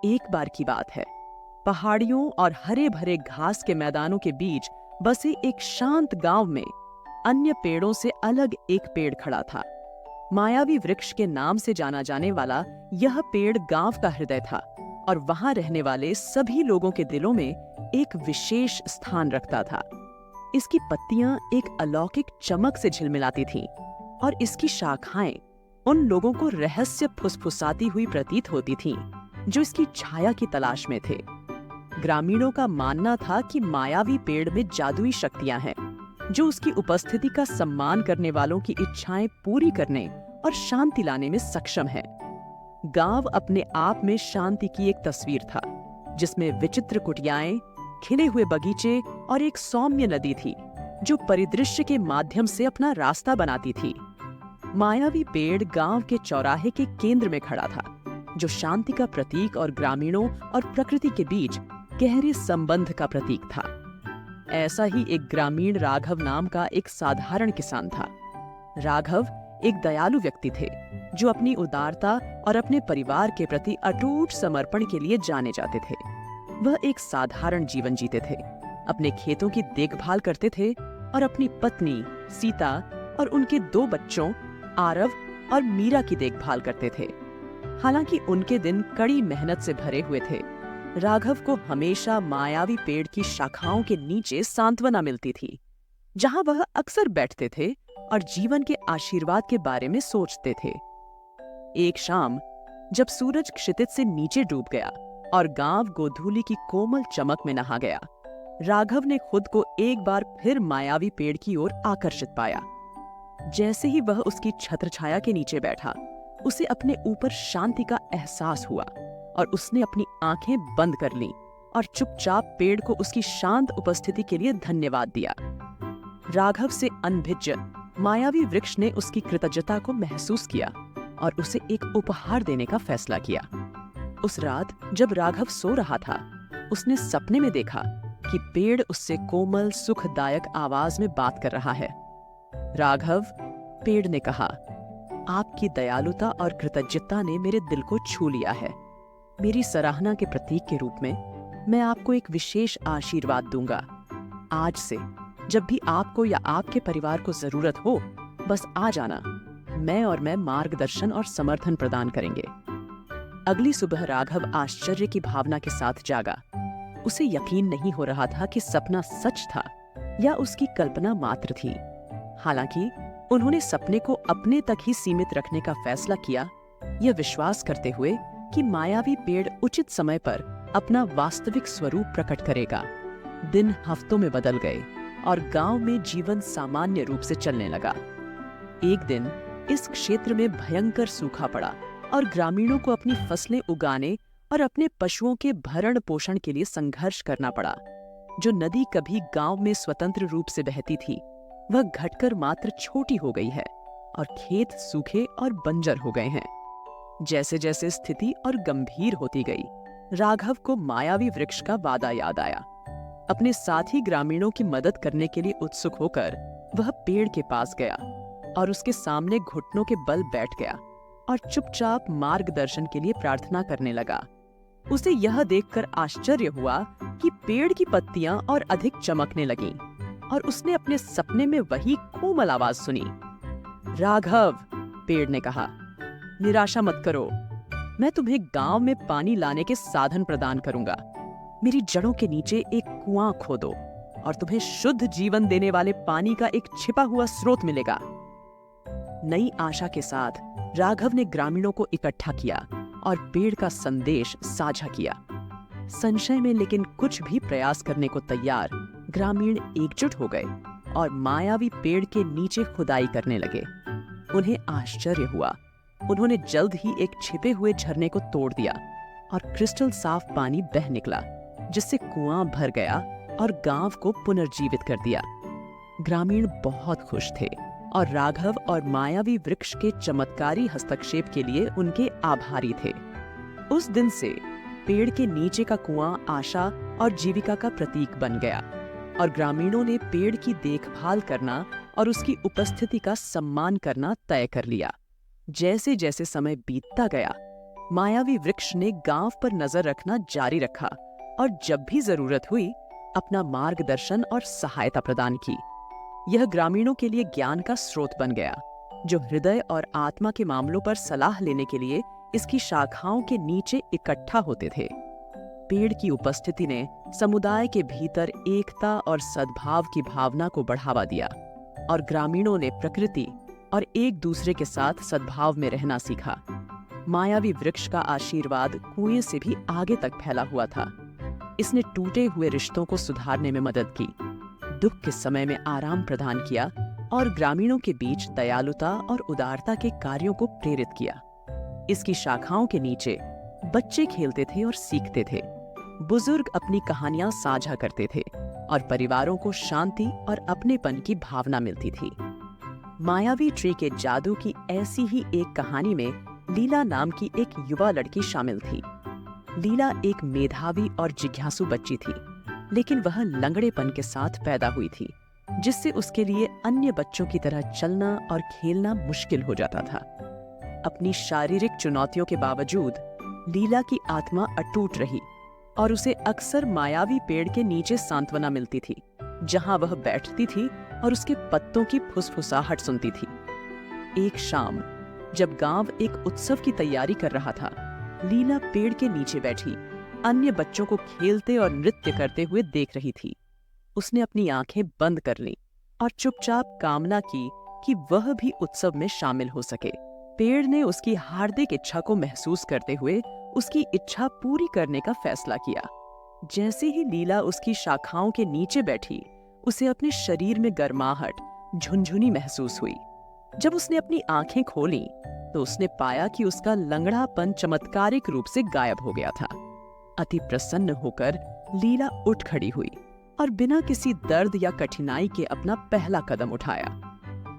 एक बार की बात है। पहाड़ियों और हरे भरे घास के मैदानों के बीच बसे एक शांत गांव में अन्य पेड़ों से अलग एक पेड़ खड़ा था। मायावी वृक्ष के नाम से जाना जाने वाला यह पेड़ गांव का हृदय था और वहां रहने वाले सभी लोगों के दिलों में एक विशेष स्थान रखता था। इसकी पत्तियां एक अलौकिक चमक से झिलमिलाती थीं और इसकी शाखाएं उन लोगों को रहस्य फुसफुसाती हुई प्रतीत होती थीं जो इसकी छाया की तलाश में थे। ग्रामीणों का मानना था कि मायावी पेड़ में जादुई शक्तियां हैं जो उसकी उपस्थिति का सम्मान करने वालों की इच्छाएं पूरी करने और शांति लाने में सक्षम है। गांव अपने आप में शांति की एक तस्वीर था, जिसमें विचित्र कुटियाएं, खिले हुए बगीचे और एक सौम्य नदी थी जो परिदृश्य के माध्यम से अपना रास्ता बनाती थी। मायावी पेड़ गांव के चौराहे के केंद्र में खड़ा था, जो शांति का प्रतीक और ग्रामीणों और प्रकृति के बीच गहरे संबंध का प्रतीक था। ऐसा ही एक ग्रामीण राघव नाम का एक साधारण किसान था। राघव एक दयालु व्यक्ति थे जो अपनी उदारता और अपने परिवार के प्रति अटूट समर्पण के लिए जाने जाते थे। वह एक साधारण जीवन जीते थे, अपने खेतों की देखभाल करते थे और अपनी पत्नी सीता और उनके 2 बच्चों आरव और मीरा की देखभाल करते थे। हालांकि उनके दिन कड़ी मेहनत से भरे हुए थे, राघव को हमेशा मायावी पेड़ की शाखाओं के नीचे सांत्वना मिलती थी, जहां वह अक्सर बैठते थे और जीवन के आशीर्वाद के बारे में सोचते थे। एक शाम जब सूरज क्षितिज से नीचे डूब गया और गांव गोधूली की कोमल चमक में नहा गया, राघव ने खुद को एक बार फिर मायावी पेड़ की ओर आकर्षित पाया। जैसे ही वह उसकी छत्रछाया के नीचे बैठा, उसे अपने ऊपर शांति का एहसास हुआ और उसने अपनी आंखें बंद कर लीं और चुपचाप पेड़ को उसकी शांत उपस्थिति के लिए धन्यवाद दिया। राघव से अनभिज्ञ मायावी वृक्ष ने उसकी कृतज्ञता को महसूस किया और उसे एक उपहार देने का फैसला किया। उस रात जब राघव सो रहा था, उसने सपने में देखा कि पेड़ उससे कोमल सुखदायक आवाज में बात कर रहा है। राघव, पेड़ ने कहा, आपकी दयालुता और कृतज्ञता ने मेरे दिल को छू लिया है। मेरी सराहना के प्रतीक के रूप में मैं आपको एक विशेष आशीर्वाद दूंगा। आज से जब भी आपको या आपके परिवार को जरूरत हो, बस आ जाना। मैं मार्गदर्शन और समर्थन प्रदान करेंगे। अगली सुबह राघव आश्चर्य की भावना के साथ जागा। उसे यकीन नहीं हो रहा था कि सपना सच था या उसकी कल्पना मात्र थी। हालांकि उन्होंने सपने को अपने तक ही सीमित रखने का फैसला किया, यह विश्वास करते हुए कि मायावी पेड़ उचित समय पर अपना वास्तविक स्वरूप प्रकट करेगा। दिन हफ्तों में बदल गए और गांव में जीवन सामान्य रूप से चलने लगा। एक दिन इस क्षेत्र में भयंकर सूखा पड़ा और ग्रामीणों को अपनी फसलें उगाने और अपने पशुओं के भरण पोषण के लिए संघर्ष करना पड़ा। जो नदी कभी गांव में स्वतंत्र रूप से बहती थी, वह घटकर मात्र छोटी हो गई है और खेत सूखे और बंजर हो गए हैं। जैसे जैसे स्थिति और गंभीर होती गई, राघव को मायावी वृक्ष का वादा याद आया। अपने साथी ग्रामीणों की मदद करने के लिए उत्सुक होकर वह पेड़ के पास गया और उसके सामने घुटनों के बल बैठ गया और चुपचाप मार्गदर्शन के लिए प्रार्थना करने लगा। उसे यह देखकर आश्चर्य हुआ कि पेड़ की पत्तियां और अधिक चमकने लगीं और उसने अपने सपने में वही कोमल आवाज सुनी। राघव, पेड़ ने कहा, निराशा मत करो। मैं तुम्हें गांव में पानी लाने के साधन प्रदान करूंगा। मेरी जड़ों के नीचे एक कुआं खोदो और तुम्हें शुद्ध जीवन देने वाले पानी का एक छिपा हुआ स्रोत मिलेगा। नई आशा के साथ राघव ने ग्रामीणों को इकट्ठा किया और पेड़ का संदेश साझा किया। संशय में लेकिन कुछ भी प्रयास करने को तैयार ग्रामीण एकजुट हो गए और मायावी पेड़ के नीचे खुदाई करने लगे। उन्हें आश्चर्य हुआ। उन्होंने जल्द ही एक छिपे हुए झरने को तोड़ दिया और क्रिस्टल साफ पानी बह निकला, जिससे कुआं भर गया और गांव को पुनर्जीवित कर दिया। ग्रामीण बहुत खुश थे और राघव और मायावी वृक्ष के चमत्कारी हस्तक्षेप के लिए उनके आभारी थे। उस दिन से पेड़ के नीचे का कुआं आशा और जीविका का प्रतीक बन गया और ग्रामीणों ने पेड़ की देखभाल करना और उसकी उपस्थिति का सम्मान करना तय कर लिया। जैसे जैसे समय बीतता गया, मायावी वृक्ष ने गांव पर नजर रखना जारी रखा और जब भी जरूरत हुई अपना मार्गदर्शन और सहायता प्रदान की। यह ग्रामीणों के लिए ज्ञान का स्रोत बन गया, जो हृदय और आत्मा के मामलों पर सलाह लेने के लिए इसकी शाखाओं के नीचे इकट्ठा होते थे। पेड़ की उपस्थिति ने समुदाय के भीतर एकता और सद्भाव की भावना को बढ़ावा दिया और ग्रामीणों ने प्रकृति और एक दूसरे के साथ सद्भाव में रहना सीखा। मायावी वृक्ष का आशीर्वाद कुएं से भी आगे तक फैला हुआ था। इसने टूटे हुए रिश्तों को सुधारने में मदद की, दुख के समय में आराम प्रदान किया और ग्रामीणों के बीच दयालुता और उदारता के कार्यों को प्रेरित किया। इसकी शाखाओं के नीचे बच्चे खेलते थे और सीखते थे, बुजुर्ग अपनी कहानियां साझा करते थे और परिवारों को शांति और अपनेपन की भावना मिलती थी। मायावी ट्री के जादू की ऐसी ही एक कहानी में लीला नाम की एक युवा लड़की शामिल थी। लीला एक मेधावी और जिज्ञासु बच्ची थी, लेकिन वह लंगड़ेपन के साथ पैदा हुई थी, जिससे उसके लिए अन्य बच्चों की तरह चलना और खेलना मुश्किल हो जाता था। अपनी शारीरिक चुनौतियों के बावजूद लीला की आत्मा अटूट रही और उसे अक्सर मायावी पेड़ के नीचे सांत्वना मिलती थी, जहां वह बैठती थी और उसके पत्तों की फुसफुसाहट सुनती थी। एक शाम जब गांव एक उत्सव की तैयारी कर रहा था, लीला पेड़ के नीचे बैठी अन्य बच्चों को खेलते और नृत्य करते हुए देख रही थी। उसने अपनी आंखें बंद कर लीं और चुपचाप कामना की कि वह भी उत्सव में शामिल हो सके। पेड़ ने उसकी हार्दिक इच्छा को महसूस करते हुए उसकी इच्छा पूरी करने का फैसला किया। जैसे ही लीला उसकी शाखाओं के नीचे बैठी, उसे अपने शरीर में गर्माहट, झुनझुनी महसूस हुई। जब उसने अपनी आंखें खोलीं, तो उसने पाया कि उसका लंगड़ापन चमत्कारिक रूप से गायब हो गया था। अति प्रसन्न होकर लीला उठ खड़ी हुई और बिना किसी दर्द या कठिनाई के अपना पहला कदम उठाया।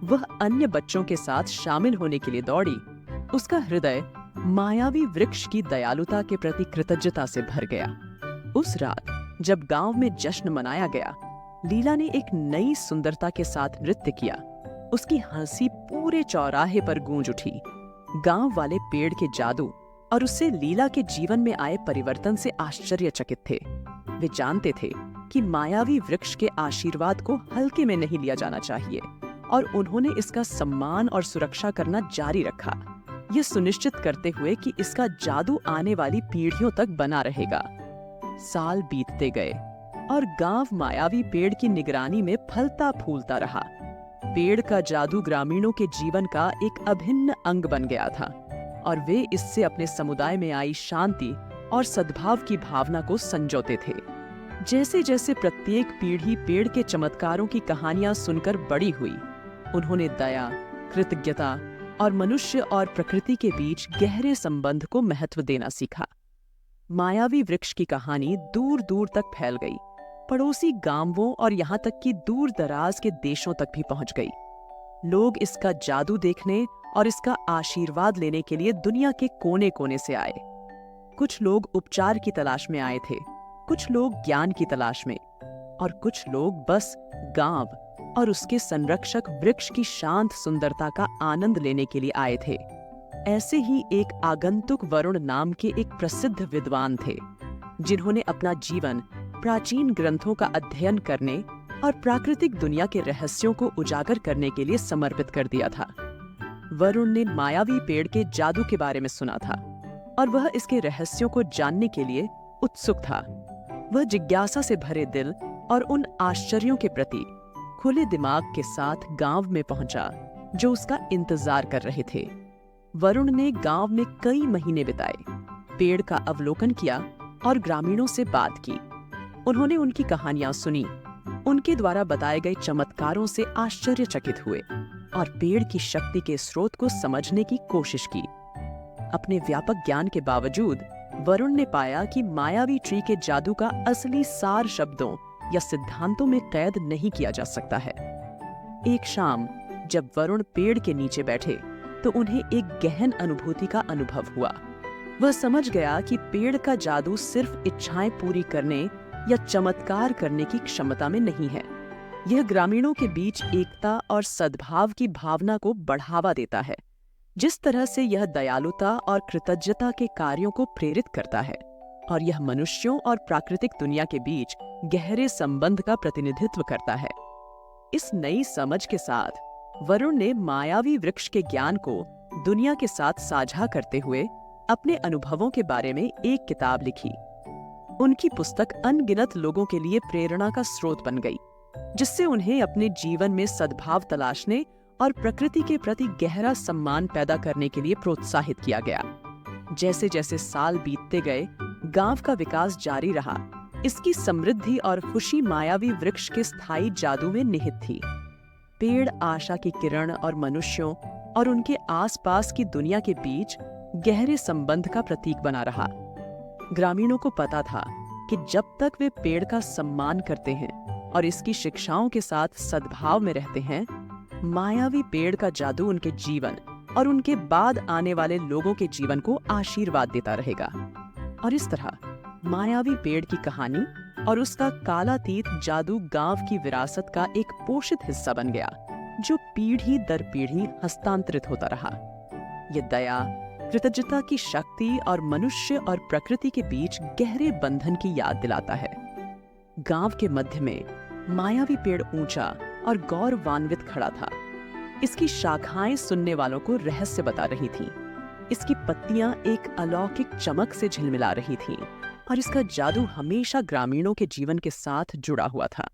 वह अन्य बच्चों के साथ शामिल होने के लिए दौड़ी। उसका हृदय मायावी वृक्ष की दयालुता के प्रति कृतज्ञता से भर गया। उस रात जब गांव में जश्न मनाया गया, लीला ने एक नई सुंदरता के साथ नृत्य किया। उसकी हंसी पूरे चौराहे पर गूंज उठी। गांव वाले पेड़ के जादू और उससे लीला के जीवन में आए परिवर्तन से आश्चर्यचकित थे। वे जानते थे कि मायावी वृक्ष के आशीर्वाद को हल्के में नहीं लिया जाना चाहिए और उन्होंने इसका सम्मान और सुरक्षा करना जारी रखा, ये सुनिश्चित करते हुए कि इसका जादू आने वाली पीढ़ियों तक बना रहेगा। साल बीतते गए और गांव मायावी पेड़ की निगरानी में फलता फूलता रहा। पेड़ का जादू ग्रामीणों के जीवन का एक अभिन्न अंग बन गया था और वे इससे अपने समुदाय में आई शांति और सद्भाव की भावना को संजोते थे। जैसे जैसे प्रत्येक पीढ़ी पेड़ के चमत्कारों की कहानियां सुनकर बड़ी हुई, उन्होंने दया, कृतज्ञता और मनुष्य और प्रकृति के बीच गहरे संबंध को महत्व देना सीखा। मायावी वृक्ष की कहानी दूर दूर तक फैल गई, पड़ोसी गांवों और यहाँ तक कि दूर दराज के देशों तक भी पहुंच गई। लोग इसका जादू देखने और इसका आशीर्वाद लेने के लिए दुनिया के कोने कोने से आए। कुछ लोग उपचार की तलाश में आए थे, कुछ लोग ज्ञान की तलाश में, और कुछ लोग बस गांव और उसके संरक्षक वृक्ष की शांत सुंदरता का आनंद लेने के लिए आए थे। ऐसे ही एक आगंतुक वरुण नाम के एक प्रसिद्ध विद्वान थे, जिन्होंने अपना जीवन प्राचीन ग्रंथों का अध्ययन करने और प्राकृतिक दुनिया के रहस्यों को उजागर करने के लिए समर्पित कर दिया था। वरुण ने मायावी पेड़ के जादू के बारे में सुना था और वह इसके रहस्यों को जानने के लिए उत्सुक था। वह जिज्ञासा से भरे दिल और उन आश्चर्यों के प्रति खुले दिमाग के साथ गांव में पहुंचा जो उसका इंतजार कर रहे थे। वरुण ने गांव में कई महीने बिताए, पेड़ का अवलोकन किया और ग्रामीणों से बात की। उन्होंने उनकी कहानियां सुनी, उनके द्वारा बताए गए चमत्कारों से आश्चर्यचकित हुए और पेड़ की शक्ति के स्रोत को समझने की कोशिश की। अपने व्यापक ज्ञान के बावजूद वरुण ने पाया कि मायावी ट्री के जादू का असली सार शब्दों या सिद्धांतों में कैद नहीं किया जा सकता है। एक शाम जब वरुण पेड़ के नीचे बैठे तो उन्हें एक गहन अनुभूति का अनुभव हुआ। वह समझ गया कि पेड़ का जादू सिर्फ इच्छाएं पूरी करने या चमत्कार करने की क्षमता में नहीं है। यह ग्रामीणों के बीच एकता और सद्भाव की भावना को बढ़ावा देता है। जिस तरह से यह दयालुता और कृतज्ञता के कार्यों को प्रेरित करता है, और यह मनुष्यों और प्राकृतिक दुनिया के बीच गहरे संबंध का प्रतिनिधित्व करता है। इस नई समझ के साथ वरुण ने मायावी वृक्ष के ज्ञान को दुनिया के साथ साझा करते हुए अपने अनुभवों के बारे में एक किताब लिखी। उनकी पुस्तक अनगिनत लोगों के लिए प्रेरणा का स्रोत बन गई, जिससे उन्हें अपने जीवन में सद्भाव तलाशने और प्रकृति के प्रति गहरा सम्मान पैदा करने के लिए प्रोत्साहित किया गया। जैसे जैसे साल बीतते गए, गांव का विकास जारी रहा। इसकी समृद्धि और खुशी मायावी वृक्ष के स्थायी जादू में निहित थी। पेड़ आशा की किरण और मनुष्यों और उनके आसपास की दुनिया के बीच गहरे संबंध का प्रतीक बना रहा। ग्रामीणों को पता था कि जब तक वे पेड़ का सम्मान करते हैं और इसकी शिक्षाओं के साथ सद्भाव में रहते हैं, मायावी पेड़ का जादू उनके जीवन और उनके बाद आने वाले लोगों के जीवन को आशीर्वाद देता रहेगा। और इस तरह मायावी पेड़ की कहानी और उसका कालातीत जादू गांव की विरासत का एक पोषित हिस्सा बन गया, जो पीढ़ी दर पीढ़ी हस्तांतरित होता रहा। ये दया, कृतज्ञता की शक्ति और मनुष्य और प्रकृति के बीच गहरे बंधन की याद दिलाता है। गांव के मध्य में मायावी पेड़ ऊंचा और गौरवान्वित खड़ा था। इसकी शाखाएं सुनने वालों को रहस्य बता रही थीं। इसकी पत्तियां एक अलौकिक चमक से झिलमिला रही थीं और इसका जादू हमेशा ग्रामीणों के जीवन के साथ जुड़ा हुआ था।